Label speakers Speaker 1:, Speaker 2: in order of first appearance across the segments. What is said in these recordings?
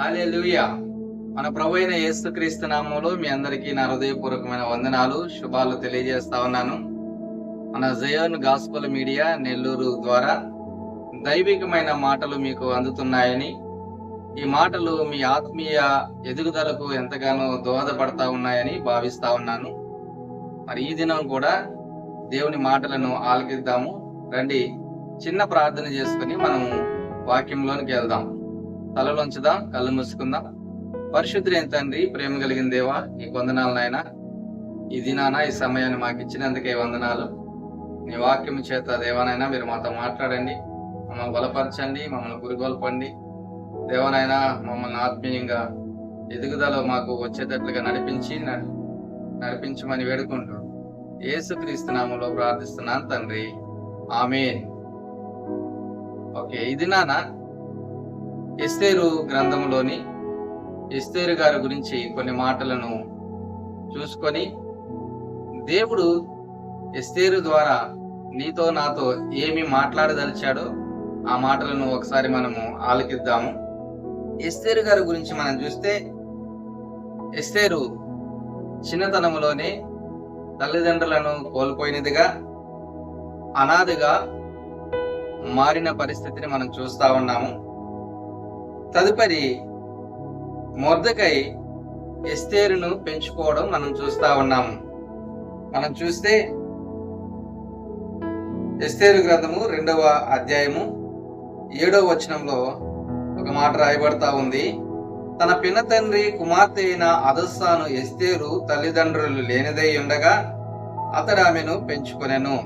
Speaker 1: హల్లెలూయా. మన ప్రభు అయిన యేసుక్రీస్తు నామములో మీ అందరికీ నా హృదయపూర్వకమైన వందనాలు, శుభాలు తెలియజేస్తా ఉన్నాను. మన జయోన్ గాస్పల్ మీడియా నెల్లూరు ద్వారా దైవికమైన మాటలు మీకు అందుతున్నాయని, ఈ మాటలు మీ ఆత్మీయ ఎదుగుదలకు ఎంతగానో దోహదపడతా ఉన్నాయని భావిస్తా ఉన్నాను. మరి ఈ దినం కూడా దేవుని మాటలను ఆలకిద్దాము. రండి, చిన్న ప్రార్థన చేసుకుని మనము వాక్యంలోనికి వెళ్దాం. తలలోంచుదాం, కళ్ళు మూసుకుందాం. పరిశుద్ధుడైన తండ్రి, ప్రేమ కలిగిన దేవా, నీకు వందనాలు నాయనా. ఈ దినాన ఈ సమయాన్ని మాకు ఇచ్చినందుకే వందనాలు. నీ వాక్యం చేత దేవానైనా మీరు మాతో మాట్లాడండి, మమ్మల్ని బలపరచండి, మమ్మల్ని గురిగొల్పండి. దేవనైనా మమ్మల్ని ఆత్మీయంగా ఎదుగుదల మాకు వచ్చేటట్లుగా నడిపించమని వేడుకుంటూ యేసుక్రీస్తు నామములో ప్రార్థిస్తున్నాను తండ్రి, ఆమేన్. ఓకే, ఈ దినాన ఎస్తేరు గ్రంథంలోని ఎస్తేరు గారి గురించి కొన్ని మాటలను చూసుకొని, దేవుడు ఎస్తేరు ద్వారా నీతో నాతో ఏమి మాట్లాడదలిచాడో ఆ మాటలను ఒకసారి మనము ఆలకిద్దాము. ఎస్తేరు గారి గురించి మనం చూస్తే, ఎస్తేరు చిన్నతనంలోనే తల్లిదండ్రులను కోల్పోయినదిగా, అనాథగా మారిన పరిస్థితిని మనం చూస్తా ఉన్నాము. తదుపరి మొర్దెకై ఎస్తేరును పెంచుకోవడం మనం చూస్తా ఉన్నాము. మనం చూస్తే ఎస్తేరు గ్రంథము 2వ అధ్యాయము 7వ వచనంలో ఒక మాట రాయబడతా ఉంది. తన పినతండ్రి కుమార్తె అయిన హదస్సాను ఎస్తేరు తల్లిదండ్రులు లేనిదై ఉండగా అతడు ఆమెను పెంచుకొనెను.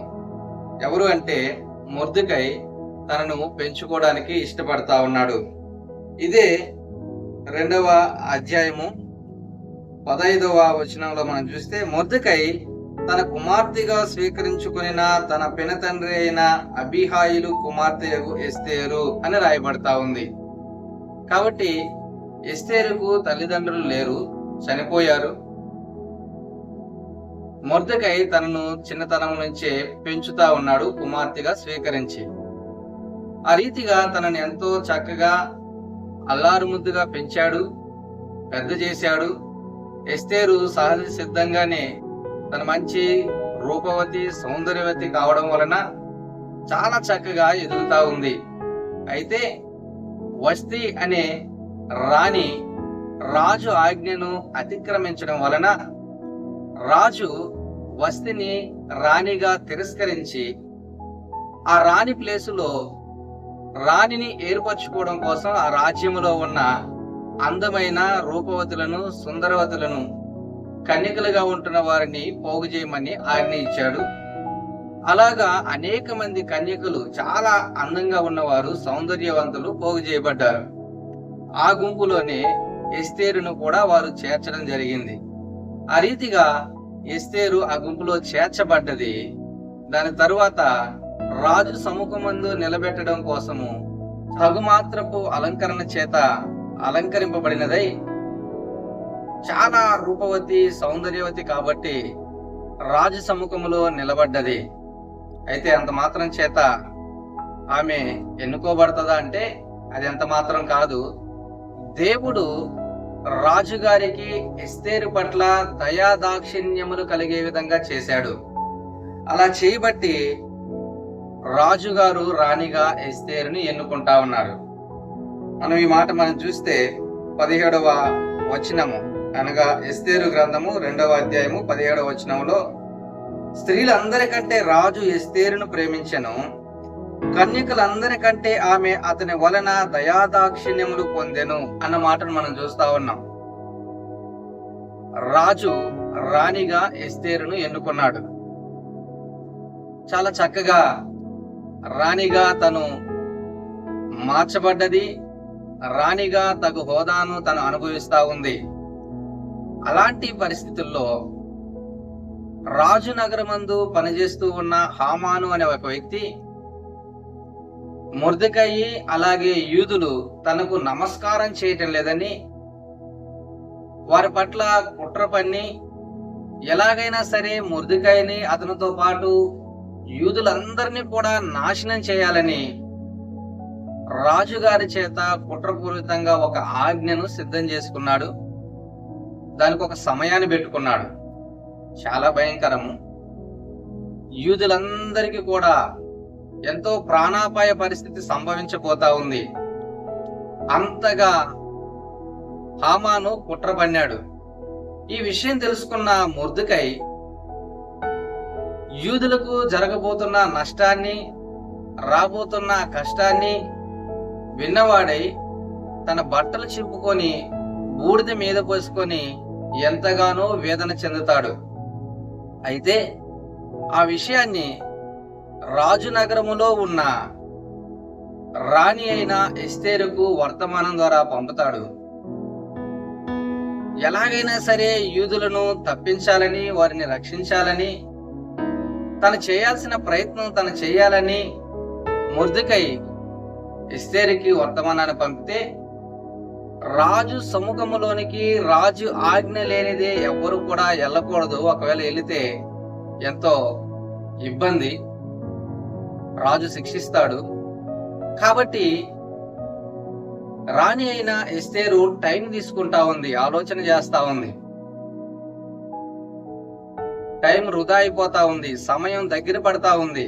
Speaker 1: ఎవరు అంటే మొర్దెకై తనను పెంచుకోవడానికి ఇష్టపడతా ఉన్నాడు. ఇదే 2వ అధ్యాయము 15వ వచనంలో మనం చూస్తే, మొర్దెకై తన కుమార్తెగా స్వీకరించుకున్న తన పినతండ్రి అయిన అబీహాయిలు కుమార్తె ఎస్తేరు అని రాయబడతా ఉంది. కాబట్టి ఎస్తేరుకు తల్లిదండ్రులు లేరు, చనిపోయారు. మొర్దెకై తనను చిన్నతనం నుంచే పెంచుతా ఉన్నాడు, కుమార్తెగా స్వీకరించి. ఆ రీతిగా తనని ఎంతో చక్కగా అల్లారు ముద్దుగా పెంచాడు, పెద్ద చేశాడు. ఎస్తేరు సహజ సిద్ధంగానే తన మంచి రూపవతి, సౌందర్యవతి కావడం వలన చాలా చక్కగా ఎదుగుతా ఉంది. అయితే వస్తి అనే రాణి రాజు ఆజ్ఞను అతిక్రమించడం వలన రాజు వస్తిని రాణిగా తిరస్కరించి ఆ రాణి ప్లేసులో రాణిని ఏర్పరచుకోవడం కోసం ఆ రాజ్యములో ఉన్న అందమైన రూపవతులను, సుందరవతులను, కన్యకలుగా ఉంటున్న వారిని పోగు చేయమని ఆజ్ఞ ఇచ్చాడు. అలాగా అనేక మంది కన్యకలు, చాలా అందంగా ఉన్నవారు, సౌందర్యవంతులు పోగు చేయబడ్డారు. ఆ గుంపులోనే ఎస్తేరును కూడా వారు చేర్చడం జరిగింది. ఆ రీతిగా ఎస్తేరు ఆ గుంపులో చేర్చబడ్డది. దాని తరువాత రాజు సముఖమందు నిలబెట్టడం కోసము తగుమాత్రపు అలంకరణ చేత అలంకరింపబడినదై చాలా రూపవతి, సౌందర్యవతి కాబట్టి రాజు సముఖములో నిలబడ్డది. అయితే అంత మాత్రం చేత ఆమె ఎన్నుకోబడుతుందా అంటే అది ఎంత మాత్రం కాదు. దేవుడు రాజుగారికి ఎస్తేరు పట్ల దయాదాక్షిణ్యములు కలిగే విధంగా చేశాడు. అలా చేయబట్టి రాజుగారు రాణిగా ఎస్తేరుని ఎన్నుకుంటా ఉన్నారు. ఈ మాట మనం చూస్తే 17వ వచనము, అనగా ఎస్తేరు గ్రంథము 2వ అధ్యాయము 17వ వచనంలో, స్త్రీలందరికంటే రాజు ఎస్తేరును ప్రేమించెను, కన్యకలందరికంటే ఆమె అతని వలన దయాదాక్షిణ్యములు పొందెను అన్న మాటను మనం చూస్తా ఉన్నాం. రాజు రాణిగా ఎస్తేరును ఎన్నుకున్నాడు. చాలా చక్కగా రాణిగా తను మార్చబడ్డది. రాణిగా తగు హోదాను తను అనుభవిస్తా ఉంది. అలాంటి పరిస్థితుల్లో రాజు నగరమందు పనిచేస్తూ ఉన్న హామాను అనే ఒక వ్యక్తి, మొర్దెకయి అలాగే యూదులు తనకు నమస్కారం చేయటం లేదని వారి పట్ల కుట్ర పన్ని ఎలాగైనా సరే మొర్దెకయిని అతనితో పాటు యూదులందరినీ కూడా నాశనం చేయాలని రాజుగారి చేత కుట్రపూరితంగా ఒక ఆజ్ఞను సిద్ధం చేసుకున్నాడు. దానికి ఒక సమయాన్ని పెట్టుకున్నాడు. చాలా భయంకరము. యూదులందరికీ కూడా ఎంతో ప్రాణాపాయ పరిస్థితి సంభవించబోతా ఉంది. అంతగా హామాను కుట్ర పన్నాడు. ఈ విషయం తెలుసుకున్న మొర్దెకై యూదులకు జరగబోతున్న నష్టాన్ని, రాబోతున్న కష్టాన్ని విన్నవాడై తన బట్టలు చింపుకొని బూడిద మీద పోసుకొని ఎంతగానో వేదన చెందుతాడు. అయితే ఆ విషయాన్ని రాజు నగరములో ఉన్న రాణి అయిన ఎస్తేరుకు వర్తమానం ద్వారా పంపుతాడు. ఎలాగైనా సరే యూదులను తప్పించాలని, వారిని రక్షించాలని, తను చేయాల్సిన ప్రయత్నం తను చేయాలని మొర్దెకై ఎస్తేరుకి వర్తమానాన్ని పంపితే, రాజు సముఖములోనికి రాజు ఆజ్ఞ లేనిదే ఎవ్వరు కూడా వెళ్ళకూడదు. ఒకవేళ వెళితే ఎంతో ఇబ్బంది, రాజు శిక్షిస్తాడు. కాబట్టి రాణి అయిన ఎస్తేరు టైం తీసుకుంటా ఉంది, ఆలోచన చేస్తా ఉంది. టైం వృధా అయిపోతా ఉంది, సమయం దగ్గర పడతా ఉంది.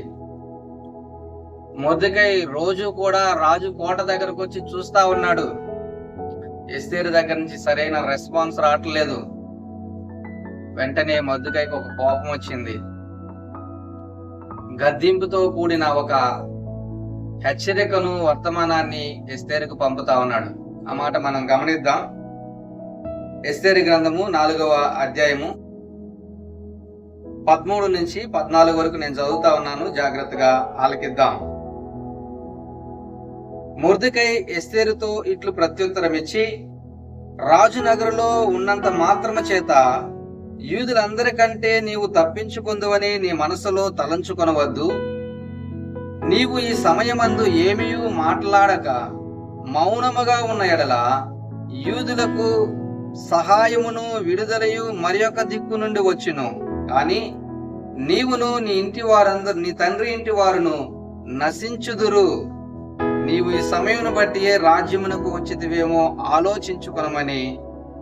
Speaker 1: మొర్దెకై రోజు కూడా రాజు కోట దగ్గరకు వచ్చి చూస్తా ఉన్నాడు. ఎస్తేరు దగ్గర నుంచి సరైన రెస్పాన్స్ రావట్లేదు. వెంటనే మొర్దెకైకి ఒక కోపం వచ్చింది. గద్దింపుతో కూడిన ఒక హెచ్చరికను, వర్తమానాన్ని ఎస్తేరుకు పంపుతా ఉన్నాడు. ఆ మాట మనం గమనిద్దాం. ఎస్తేరు గ్రంథము 4వ అధ్యాయము 13 నుంచి 14 వరకు నేను చదువుతా ఉన్నాను. జాగ్రత్తగా ఆలకిద్దాం. మొర్దెకై ఎస్తేరుతో ఇట్లు ప్రత్యుత్తరం ఇచ్చి, రాజు నగరులో ఉన్నంత మాత్రము చేత యూదులందరికంటే నీవు తప్పించుకుందువని నీ మనసులో తలంచుకొనవద్దు. నీవు ఈ సమయమందు ఏమీ మాట్లాడక మౌనముగా ఉన్న ఎడల యూదులకు సహాయమును విడుదలయు మరి ఒక దిక్కు నుండి వచ్చును. కానీ నీవును నీ ఇంటి వారందరూ, నీ తండ్రి ఇంటి వారును నశించుదురు. నీవు ఈ సమయమును బట్టి రాజ్యమునకు వచ్చితివేమో ఆలోచించుకొనమని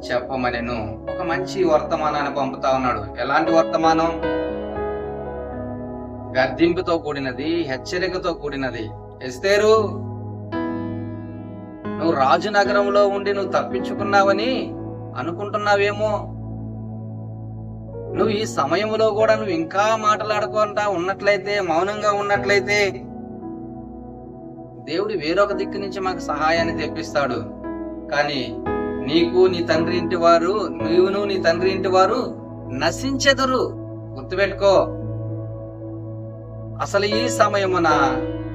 Speaker 1: చెప్పమనెను. ఒక మంచి వర్తమానాన్ని పంపుతా ఉన్నాడు. ఎలాంటి వర్తమానం? గద్దింపుతో కూడినది, హెచ్చరికతో కూడినది. ఎస్తేరు, నువ్వు రాజు నగరంలో ఉండి నువ్వు తప్పించుకున్నావని అనుకుంటున్నావేమో. నువ్వు ఈ సమయంలో కూడా నువ్వు ఇంకా మాట్లాడుకుంటా ఉన్నట్లయితే, మౌనంగా ఉన్నట్లయితే, దేవుడు వేరొక దిక్కు నుంచి మాకు సహాయాన్ని తెప్పిస్తాడు. కానీ నీకు నీ తండ్రి ఇంటి వారు, నీవును నీ తండ్రి ఇంటి వారు నశించెదరు. గుర్తుపెట్టుకో. అసలు ఈ సమయమున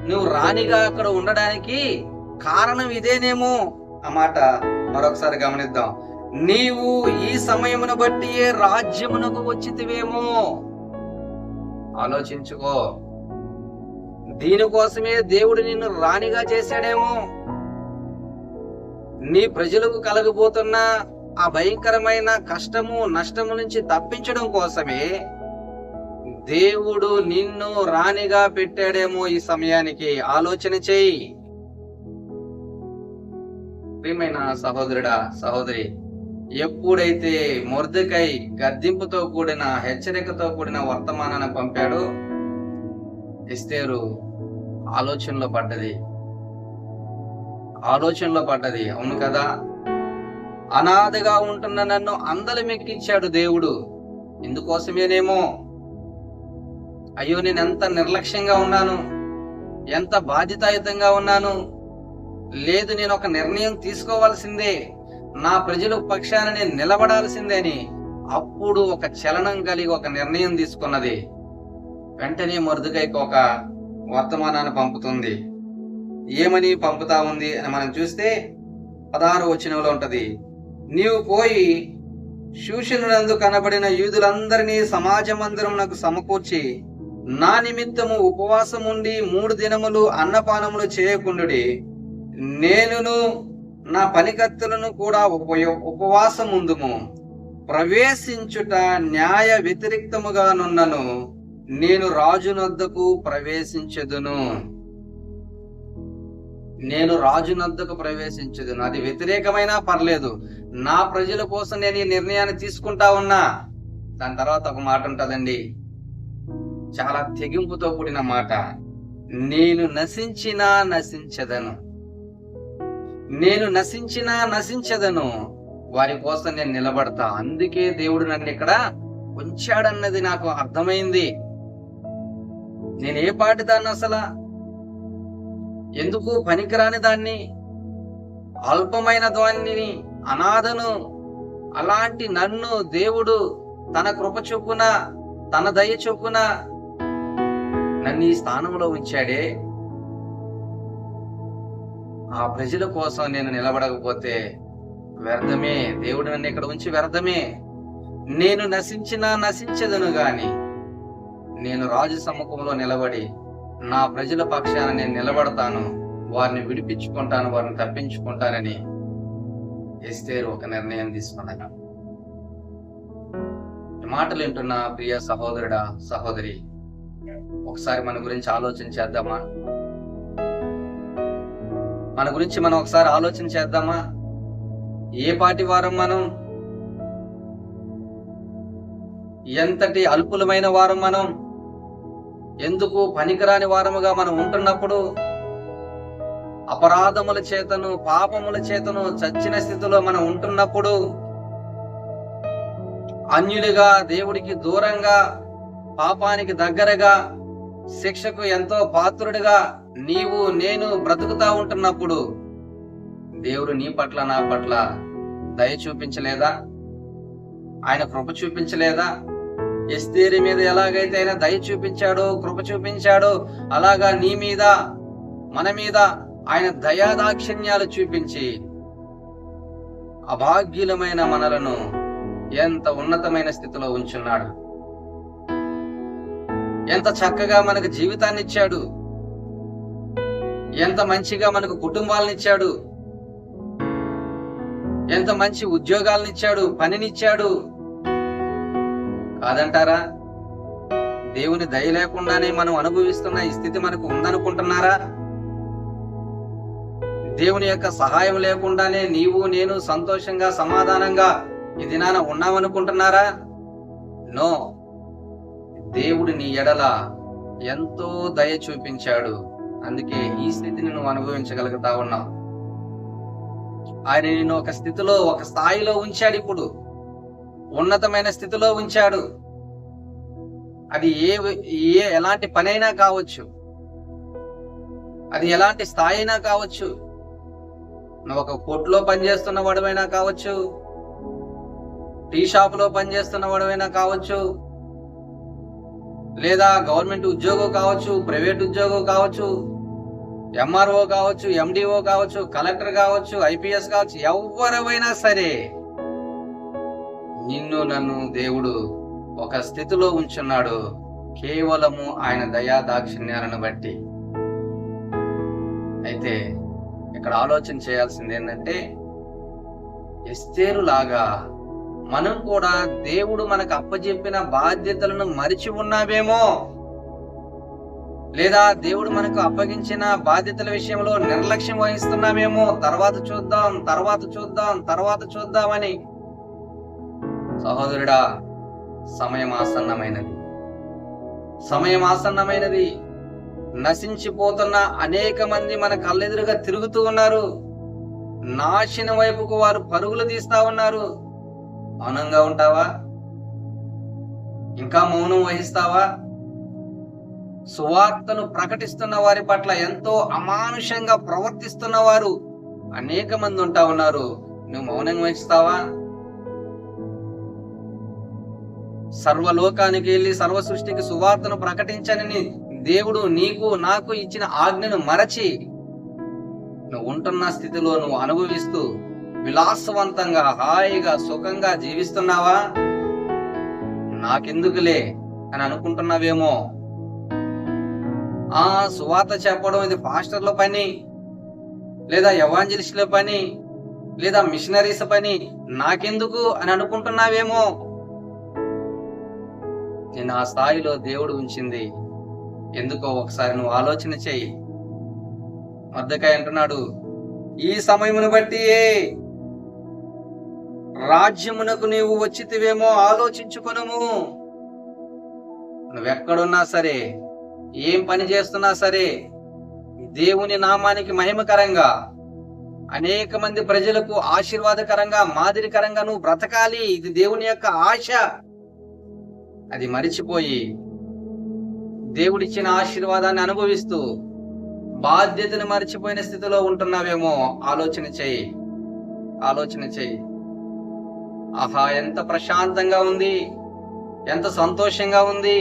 Speaker 1: నువ్వు రాణిగా అక్కడ ఉండడానికి కారణం ఇదేనేమో. ఆ మాట మరొకసారి గమనిద్దాం. నీవు ఈ సమయమును బట్టి రాజ్యమునకు వచ్చితివేమో. ఆలోచించుకో. దీనికోసమే దేవుడు నిన్ను రాణిగా చేశాడేమో. నీ ప్రజలకు కలగబోతున్న ఆ భయంకరమైన కష్టము, నష్టము నుంచి తప్పించడం కోసమే దేవుడు నిన్ను రాణిగా పెట్టాడేమో ఈ సమయానికి. ఆలోచన చేయి. ప్రియమైన సహోదరుడా, సహోదరి, ఎప్పుడైతే మొర్దెకై గద్దింపుతో కూడిన, హెచ్చరికతో కూడిన వర్తమానాన్ని పంపాడో, ఎస్తేరు ఆలోచనలో పడ్డది. అవును కదా, అనాథగా ఉంటున్న నన్ను అందలమెక్కించాడు దేవుడు. ఇందుకోసమేనేమో. అయ్యో, నేను ఎంత నిర్లక్ష్యంగా ఉన్నాను, ఎంత బాధ్యతాయుతంగా ఉన్నాను. లేదు, నేను ఒక నిర్ణయం తీసుకోవాల్సిందే, నా ప్రజల పక్షాన నేను నిలబడాల్సిందే అని అప్పుడు ఒక చలనం కలిగి ఒక నిర్ణయం తీసుకున్నది. వెంటనే మొర్దెకైకి ఒక వర్తమానాన్ని పంపుతుంది. ఏమని పంపుతా ఉంది అని మనం చూస్తే 16వ వచనంలో ఉంటది. నీవు పోయి షూషనునందు కనబడిన యూదులందరినీ సమాజ మందిరమునకు సమకూర్చి నా నిమిత్తము ఉపవాసం ఉండి 3 దినములు అన్నపానములు చేయకుండుడి. నేనును నా పనికత్తులను కూడా ఉపవాసం ఉందుము. ప్రవేశించుట న్యాయ వ్యతిరిక్తముగా నున్నను. నేను రాజునొద్దకు ప్రవేశించెదను. నేను రాజునద్దకు ప్రవేశించదును. అది వ్యతిరేకమైనా పర్లేదు, నా ప్రజల కోసం నేను ఈ నిర్ణయాన్ని తీసుకుంటా ఉన్నా. దాని తర్వాత ఒక మాట ఉంటదండి, చాలా తెగింపుతో కూడిన మాట. నేను నశించినా నశించదను, నేను నశించినా నశించదను, వారి కోసం నేను నిలబడతా. అందుకే దేవుడు నన్ను ఇక్కడ ఉంచాడన్నది నాకు అర్థమైంది. నేను ఏ పాటి దాన్ని, అసలు ఎందుకు పనికిరాని దాన్ని, అల్పమైన దాన్ని, అనాథను, అలాంటి నన్ను దేవుడు తన కృప చొప్పున, తన దయ చొప్పున నన్ను ఈ స్థానంలో ఉంచాడే. ఆ ప్రజల కోసం నేను నిలబడకపోతే వ్యర్థమే. దేవుడు నన్ను ఇక్కడ ఉంచి వ్యర్థమే. నేను నశించినా నశించదను గాని నేను రాజు సమ్ముఖంలో నిలబడి నా ప్రజల పక్షాన నేను నిలబడతాను, వారిని విడిపించుకుంటాను, వారిని తప్పించుకుంటానని ఎస్తేరు ఒక నిర్ణయం తీసుకున్నాను. ఈ మాటలు వింటున్న ప్రియ సహోదరుడా, సహోదరి, ఒకసారి మన గురించి ఆలోచన చేద్దామా? మన గురించి మనం ఒకసారి ఆలోచన చేద్దామా? ఏ పాటి వారం మనం, ఎంతటి అల్పులమైన వారం మనం, ఎందుకు పనికిరాని వారముగా మనం ఉంటున్నప్పుడు, అపరాధముల చేతను, పాపముల చేతను చచ్చిన స్థితిలో మనం ఉంటున్నప్పుడు, అన్యులుగా, దేవుడికి దూరంగా, పాపానికి దగ్గరగా, శిక్షకు ఎంతో పాత్రుడిగా నీవు నేను బ్రతుకుతా ఉంటున్నప్పుడు దేవుడు నీ పట్ల, నా పట్ల దయ చూపించలేదా? ఆయన కృప చూపించలేదా? ఎస్తేరు మీద ఎలాగైతే ఆయన దయ చూపించాడో, కృప చూపించాడో, అలాగా నీ మీద, మన మీద ఆయన దయాదాక్షిణ్యాలు చూపించి అభాగ్యులమైన మనలను ఎంత ఉన్నతమైన స్థితిలో ఉంచున్నాడు. ఎంత చక్కగా మనకు జీవితాన్ని ఇచ్చాడు, ఎంత మంచిగా మనకు కుటుంబాలను ఇచ్చాడు, ఎంత మంచి ఉద్యోగాలను ఇచ్చాడు, పనినిచ్చాడు. కాదంటారా? దేవుని దయ లేకుండానే మనం అనుభవిస్తున్న ఈ స్థితి మనకు ఉందనుకుంటున్నారా? దేవుని యొక్క సహాయం లేకుండానే నీవు నేను సంతోషంగా, సమాధానంగా ఈ దినాన ఉన్నామనుకుంటున్నారా? నో. దేవుడు నీ ఎడల ఎంతో దయ చూపించాడు. అందుకే ఈ స్థితిని నువ్వు అనుభవించగలుగుతా ఉన్నావు. ఆయన నిన్ను ఒక స్థితిలో, ఒక స్థాయిలో ఉంచాడు. ఇప్పుడు ఉన్నతమైన స్థితిలో ఉంచాడు. అది ఎలాంటి పనైనా కావచ్చు, అది ఎలాంటి స్థాయి అయినా కావచ్చు. నువ్వు ఒక కొట్లో పనిచేస్తున్న వాడమైనా కావచ్చు, టీ షాప్ లో పనిచేస్తున్న వాడమైనా కావచ్చు, లేదా గవర్నమెంట్ ఉద్యోగం కావచ్చు, ప్రైవేట్ ఉద్యోగం కావచ్చు, ఎంఆర్ఓ కావచ్చు, ఎండిఓ కావచ్చు, కలెక్టర్ కావచ్చు, ఐపీఎస్ కావచ్చు, ఎవరైనా సరే నిన్ను నన్ను దేవుడు ఒక స్థితిలో ఉంచున్నాడు, కేవలము ఆయన దయా దాక్షిణ్యాలను బట్టి. అయితే ఇక్కడ ఆలోచన చేయాల్సింది ఏంటంటే, ఎస్తేరు లాగా మనం కూడా దేవుడు మనకు అప్పచెప్పిన బాధ్యతలను మరిచి ఉన్నామేమో, లేదా దేవుడు మనకు అప్పగించిన బాధ్యతల విషయంలో నిర్లక్ష్యం వహిస్తున్నామేమో, తర్వాత చూద్దాం, తర్వాత చూద్దాం, తర్వాత చూద్దామని. సహోదరుడా, సమయం ఆసన్నమైనది, సమయం ఆసన్నమైనది. నశించిపోతున్న అనేక మంది మన కళ్ళెదురుగా తిరుగుతూ ఉన్నారు. నాశనం వైపుకు వారు పరుగులు తీస్తా ఉన్నారు. మౌనంగా ఉంటావా? ఇంకా మౌనం వహిస్తావా? సువార్తను ప్రకటిస్తున్న వారి పట్ల ఎంతో అమానుషంగా ప్రవర్తిస్తున్న వారు అనేక మంది ఉంటా ఉన్నారు. నువ్వు మౌనం వహిస్తావా? సర్వలోకానికి వెళ్ళి సర్వ సృష్టికి సువార్తను ప్రకటించనని దేవుడు నీకు నాకు ఇచ్చిన ఆజ్ఞను మరచి నువ్వు ఉంటున్న స్థితిలో నువ్వు అనుభవిస్తూ విలాసవంతంగా, హాయిగా, సుఖంగా జీవిస్తున్నావా? నాకెందుకులే అని అనుకుంటున్నావేమో. సువార్త చెప్పడం ఇది పాస్టర్ల పని, లేదా ఎవాంజలిస్టుల పని, లేదా మిషనరీస్ పని, నాకెందుకు అని అనుకుంటున్నావేమో. నేను ఆ స్థాయిలో దేవుడు ఉంచింది ఎందుకో ఒకసారి నువ్వు ఆలోచన చెయ్యి. మొర్దెకై అంటున్నాడు, ఈ సమయమును బట్టి రాజ్యమునకు నీవు వచ్చితివేమో ఆలోచించుకొనుము. నువ్వెక్కడున్నా సరే, ఏం పని చేస్తున్నా సరే, దేవుని నామానికి మహిమకరంగా, అనేక మంది ప్రజలకు ఆశీర్వాదకరంగా, మాదిరికరంగా నువ్వు బ్రతకాలి. ఇది దేవుని యొక్క ఆశ. అది మరిచిపోయి దేవుడిచ్చిన ఆశీర్వాదాన్ని అనుభవిస్తూ బాధ్యతను మరిచిపోయిన స్థితిలో ఉంటున్నావేమో ఆలోచన చెయ్యి. ఆహా, ఎంత ప్రశాంతంగా ఉంది, ఎంత సంతోషంగా ఉంది,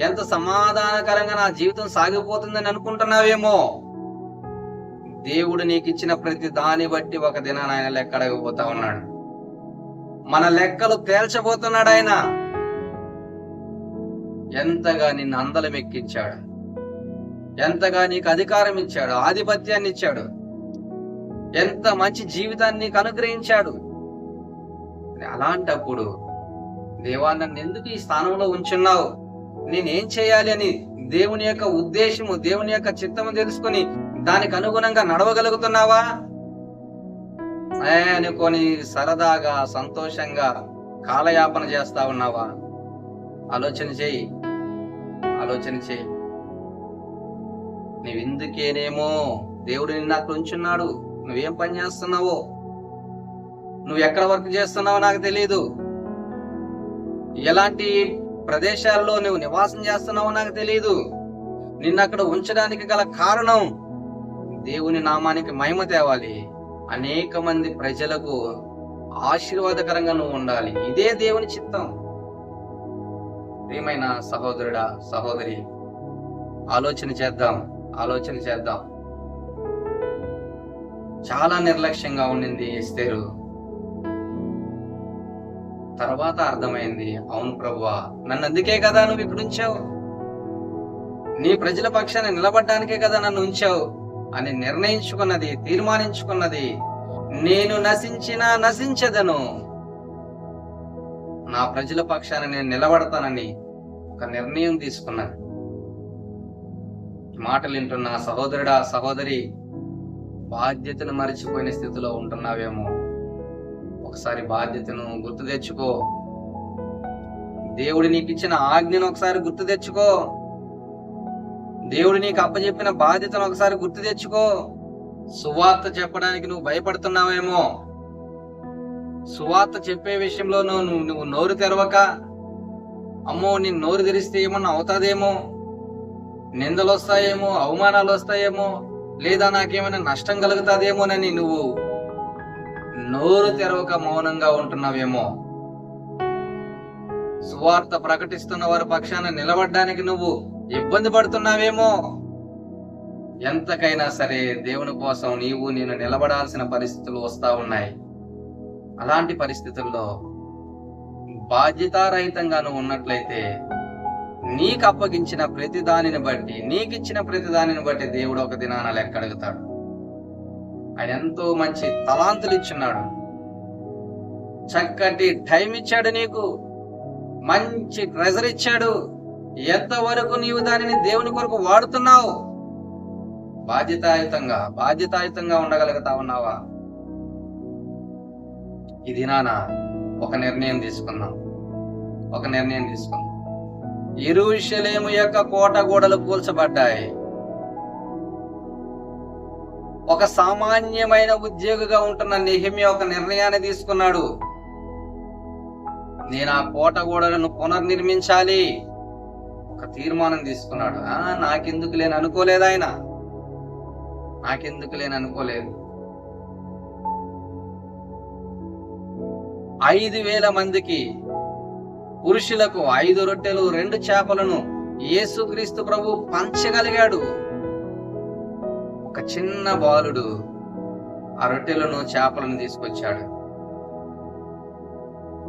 Speaker 1: ఎంత సమాధానకరంగా నా జీవితం సాగిపోతుందని అనుకుంటున్నావేమో. దేవుడు నీకు ఇచ్చిన ప్రతి దాన్ని బట్టి ఒక దినాన్ని ఆయన లెక్క అడగబోతా ఉన్నాడు. మన లెక్కలు తేల్చబోతున్నాడు ఆయన. ఎంతగా నిన్ను అందలం ఎక్కించాడు, ఎంతగా నీకు అధికారం ఇచ్చాడు, ఆధిపత్యాన్ని ఇచ్చాడు, ఎంత మంచి జీవితాన్ని నీకు అనుగ్రహించాడు. అలాంటప్పుడు దేవా, నన్ను ఎందుకు ఈ స్థానంలో ఉంచున్నావు, నేనేం చేయాలి అని దేవుని యొక్క ఉద్దేశము, దేవుని యొక్క చిత్తము తెలుసుకొని దానికి అనుగుణంగా నడవగలుగుతున్నావా అనుకొని సరదాగా సంతోషంగా కాలయాపన చేస్తా ఉన్నావా? ఆలోచన చేయి. నువ్వెందుకేనేమో దేవుడు నిన్ను అక్కడ ఉంచున్నాడు. నువ్వేం పని చేస్తున్నావో, నువ్వు ఎక్కడ వర్క్ చేస్తున్నావో నాకు తెలియదు, ఎలాంటి ప్రదేశాల్లో నువ్వు నివాసం చేస్తున్నావో నాకు తెలియదు. నిన్ను అక్కడ ఉంచడానికి గల కారణం దేవుని నామానికి మహిమ తేవాలి, అనేక మంది ప్రజలకు ఆశీర్వాదకరంగా నువ్వు ఉండాలి. ఇదే దేవుని చిత్తం. ప్రియమైన సహోదరుడా, సహోదరి, ఆలోచన చేద్దాం. చాలా నిర్లక్ష్యంగా ఉండింది ఎస్తేరు. తర్వాత అర్థమైంది, అవును ప్రభువా, నన్ను అందుకే కదా నువ్వు ఇక్కడ ఉంచావు, నీ ప్రజల పక్షాన్ని నిలబడ్డానికే కదా నన్ను ఉంచావు అని నిర్ణయించుకున్నది, తీర్మానించుకున్నది. నేను నశించినా నశించదను, నా ప్రజల పక్షాన నేను నిలబడతానని ఒక నిర్ణయం తీసుకున్నది. మాటలు వింటున్న సహోదరుడా, సహోదరి, బాధ్యతను మరిచిపోయిన స్థితిలో ఉంటున్నావేమో. ఒకసారి బాధ్యతను గుర్తు తెచ్చుకో. దేవుడు నీకు ఇచ్చిన ఆజ్ఞను ఒకసారి గుర్తు తెచ్చుకో. దేవుడు నీకు అప్పచెప్పిన బాధ్యతను ఒకసారి గుర్తు తెచ్చుకో. సువార్త చెప్పడానికి నువ్వు భయపడుతున్నావేమో. సువార్త చెప్పే విషయంలో నువ్వు నోరు తెరవక, అమ్మో నేను నోరు తెరిస్తే ఏమన్నా అవుతాదేమో, నిందలు వస్తాయేమో, అవమానాలు వస్తాయేమో, లేదా నాకేమైనా నష్టం కలుగుతాదేమోనని నువ్వు నోరు తెరవక మౌనంగా ఉంటున్నావేమో. సువార్త ప్రకటిస్తున్న వారి పక్షాన నిలబడడానికి నువ్వు ఇబ్బంది పడుతున్నావేమో. ఎంతకైనా సరే దేవుని కోసం నేను నిలబడాల్సిన పరిస్థితులు వస్తా ఉన్నాయి. అలాంటి పరిస్థితుల్లో బాధ్యతారహితంగా నువ్వు ఉన్నట్లయితే నీకు అప్పగించిన ప్రతి దానిని బట్టి, నీకిచ్చిన ప్రతి దానిని బట్టి దేవుడు ఒక దినాన లెక్క అడుగుతాడు. ఆయన ఎంతో మంచి తలాంతులు ఇచ్చున్నాడు, చక్కటి టైం ఇచ్చాడు, నీకు మంచి ట్రెజర్ ఇచ్చాడు. ఎంతవరకు నీవు దానిని దేవుని కొరకు వాడుతున్నావు? బాధ్యతాయుతంగా ఉండగలుగుతా ఉన్నావా? ఈ దినాన ఒక నిర్ణయం తీసుకుందాం. యెరూషలేము యొక్క కోట గోడలు కూల్చబడ్డాయి. ఒక సామాన్యమైన ఉద్యోగిగా ఉంటున్న నెహెమ్యా ఒక నిర్ణయాన్ని తీసుకున్నాడు. నేను ఆ కోట గోడలను పునర్నిర్మించాలి. ఒక తీర్మానం తీసుకున్నాడు. నాకెందుకు లేని అనుకోలేదు ఆయన. 5,000 మందికి పురుషులకు 5 రొట్టెలు 2 చేపలను యేసుక్రీస్తు ప్రభు పంచగలిగాడు. ఒక చిన్న బాలుడు ఆ రొట్టెలను చేపలను తీసుకొచ్చాడు.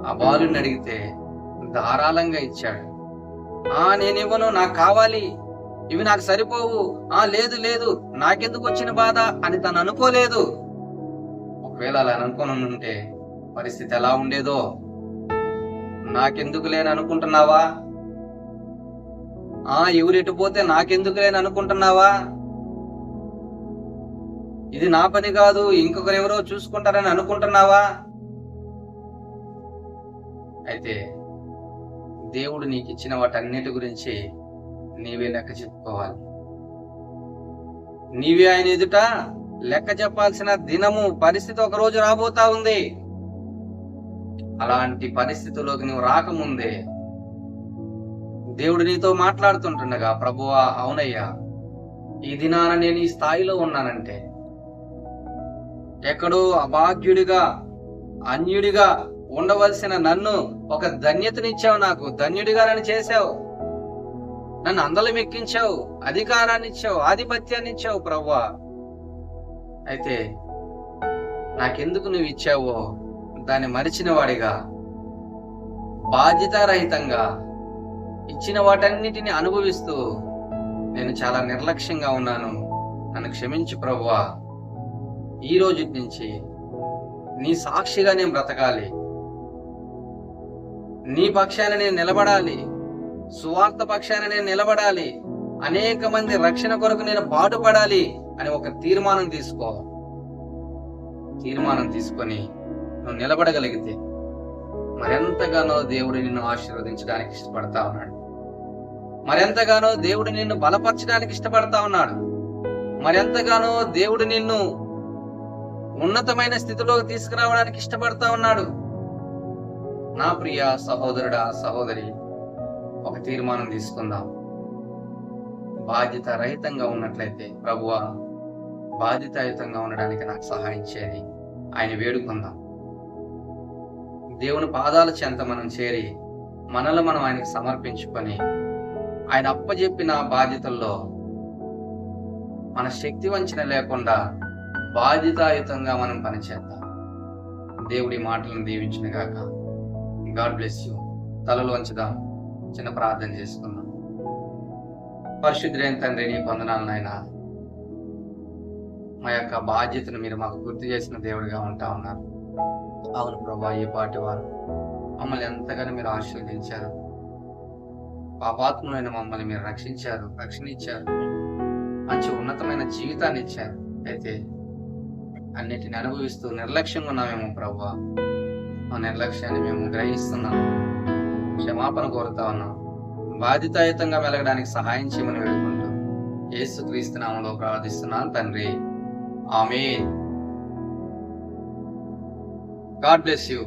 Speaker 1: ఆ బాలుని అడిగితే ధారాళంగా ఇచ్చాడు. నేనివ్వను, నాకు కావాలి, ఇవి నాకు సరిపోవు, లేదు నాకెందుకు వచ్చిన బాధ అని తను అనుకోలేదు. ఒకవేళ అలా అనుకుని ఉంటే పరిస్థితి ఎలా ఉండేదో. నాకెందుకు లేని అనుకుంటున్నావా? ఎవరెటు పోతే నాకెందుకు లేని అనుకుంటున్నావా? ఇది నా పని కాదు, ఇంకొకరు ఎవరో చూసుకుంటారని అనుకుంటున్నావా? అయితే దేవుడు నీకు ఇచ్చిన వాటన్నిటి గురించి నీవే లెక్క చెప్పుకోవాలి. నీవే ఆయన ఎదుట లెక్క చెప్పాల్సిన దినము, పరిస్థితి ఒక రోజు రాబోతా ఉంది. అలాంటి పరిస్థితుల్లోకి నువ్వు రాకముందే దేవుడు నీతో మాట్లాడుతుంటుండగా, ప్రభువా అవునయ్యా, ఈ దినాన నేను ఈ స్థాయిలో ఉన్నానంటే, ఎక్కడో అభాగ్యుడిగా అన్యుడిగా ఉండవలసిన నన్ను ఒక ధన్యతనిచ్చావు, నాకు ధన్యుడిగా నన్ను చేశావు, నన్ను అందలం ఎక్కించావు, అధికారాన్ని ఇచ్చావు, ఆధిపత్యాన్ని ఇచ్చావు ప్రభువా. అయితే నాకెందుకు నువ్వు ఇచ్చావో దాన్ని మరిచిన వాడిగా, బాధ్యతారహితంగా ఇచ్చిన వాటన్నిటిని అనుభవిస్తూ నేను చాలా నిర్లక్ష్యంగా ఉన్నాను, నన్ను క్షమించు ప్రభువా. ఈ రోజు నుంచి నీ సాక్షిగా నేను బ్రతకాలి, నీ పక్షాన నేను నిలబడాలి, సువార్త పక్షాన నేను నిలబడాలి, అనేక మంది రక్షణ కొరకు నేను పాటుపడాలి అని ఒక తీర్మానం తీసుకో. తీర్మానం తీసుకొని నువ్వు నిలబడగలిగితే మరెంతగానో దేవుడు నిన్ను ఆశీర్వదించడానికి ఇష్టపడతా ఉన్నాడు. మరెంతగానో దేవుడు నిన్ను బలపరచడానికి ఇష్టపడతా ఉన్నాడు. మరెంతగానో దేవుడు నిన్ను ఉన్నతమైన స్థితిలోకి తీసుకురావడానికి ఇష్టపడతా ఉన్నాడు. నా ప్రియ సహోదరుడా, సహోదరి, ఒక తీర్మానం తీసుకుందాం. బాధ్యత రహితంగా ఉన్నట్లయితే, ప్రభువా బాధ్యతాయుతంగా ఉండడానికి నాకు సహాయం చేయని ఆయన వేడుకుందాం. దేవుని పాదాల చెంత మనం చేరి మనలో మనం ఆయనకు సమర్పించుకొని ఆయన అప్పజెప్పిన బాధ్యతల్లో మన శక్తి వంచన లేకుండా బాధ్యతాయుతంగా మనం పనిచేద్దాం. దేవుడి మాటలను దీవించిన గాక. God bless you. తలలో వంచుదాం, చిన్న ప్రార్థన చేసుకుందాం. పరిశుద్ధుడైన తండ్రి, నీ వందనాలు నాయనా. మా యొక్క బాధ్యతను మీరు మాకు గుర్తు చేసిన దేవుడిగా ఉంటా ఉన్నారు. అవును ప్రభా, ఈ పాటి వారు మమ్మల్ని ఎంతగానో మీరు ఆశీర్వదించారు. పాపాత్ములైన మమ్మల్ని మీరు రక్షించారు, రక్షణ ఇచ్చారు, మంచి ఉన్నతమైన జీవితాన్ని ఇచ్చారు. అయితే అన్నిటిని అనుభవిస్తూ నిర్లక్ష్యంగా ఉన్నామేమో ప్రభా. ఆ నిర్లక్ష్యాన్ని మేము గ్రహిస్తున్నాం, క్షమాపణ కోరుతా ఉన్నాం. బాధ్యతాయుతంగా మెలగడానికి సహాయం చేయమని వేడుకుంటూ యేసుక్రీస్తు నామములో ప్రార్థిస్తున్నాను తండ్రి. ఆమేన్. God bless you.